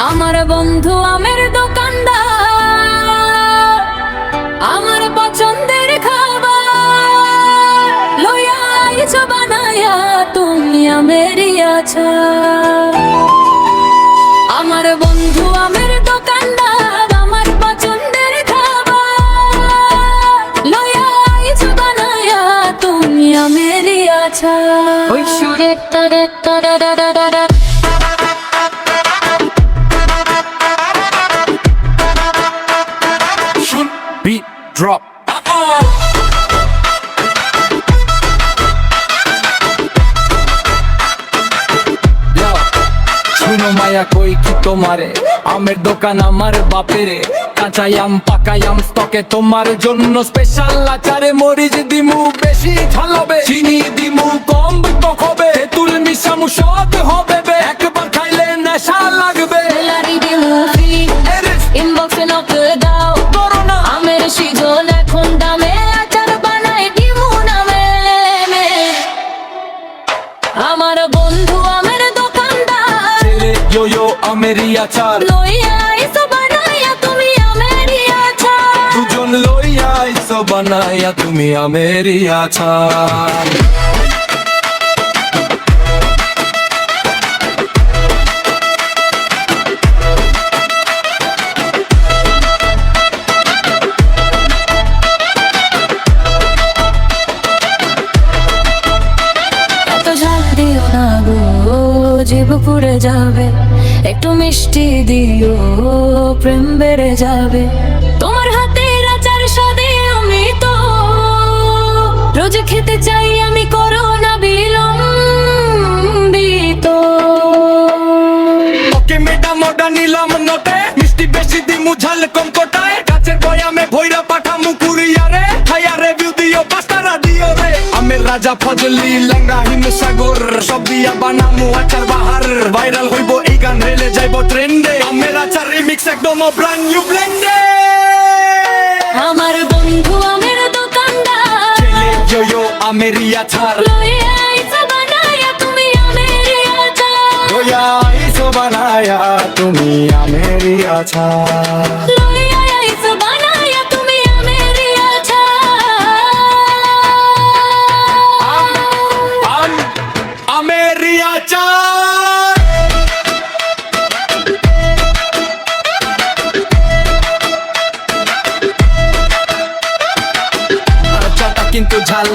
আমার বন্ধু আমের দোকানদার, আমার পছন্দের খাবার লইয়া আইছো বানায়া তুমি আমেরই আচার। আমার বন্ধু আমের দোকানদার, আমার পছন্দের খাবার লইয়া আইছো বানায়া তুমি আমেরই আচার। ওই সুরে তারে তারা দাদা beat drop. শুনো মায়া কই কি তোমারে, আমের দোকান আমার বাপেরে। কাঁচাই আম পাকাই আম স্টকে তোমার জন্য স্পেশাল আচারে। মরিচ দিমু বেশি ঝাল হবে, চিনি দিমু কম টক হবে, তেঁতুল মিশামু স্বাদ হবে বে। একবার খাইলে নেশা লাগবে। ইনবক্সে নক দাও করোনা, আমের সিজন এখন দামে আচার বানাই দিমু নামে। আমার বন্ধু আমের দোকানদার, ছেলে ইয়ো ইয়ো আমেরই আচার লইয়া আইছো বানাইয়া তুমি আমেরই আচার। দুজন লইয়া আইছো বানাইয়া তুমি আমেরই আচার। জিভ পুড়ে যাবে, একটু মিষ্টি দিও প্রেম বেড়ে যাবে। তোমার হাতের আচার স্বাদে আমি তো রোজ খেতে চাই, আমি করো না বিলম্বিত। ওকে মেডা মোডা নিলাম নোটে, মিষ্টি বেশি দিমু ঝাল কম কোটায়। কাছের বয়ামে ভৈরা পাঠামু কুরিয়ারে, খাইয়া রিভিউ দিও পাঁচটারা দিও রে। আমের রাজা ফজলি ল্যাংড়া হিমসাগর, সব দিয়া বানামু আচার বাহার। ভাইরাল হইব এই গান, রেলে যাইব ট্রেন্ডে। আমের আচার রিমিক্স একদম ব্র্যান্ড নিউ ব্লেন্ডে। আমার বন্ধু আমের দোকানদার, ছেলে ইয়ো ইয়ো আমেরই আচার লইয়া আইছো বানাইয়া তুমি আমেরই আচার। লইয়া আইছো বানাইয়া তুমি আমেরই আচার। লইয়া আইছো বানাইয়া তুমি আমেরই আচার। আমেরই আচার। আচারটা কিন্তু ঝাল।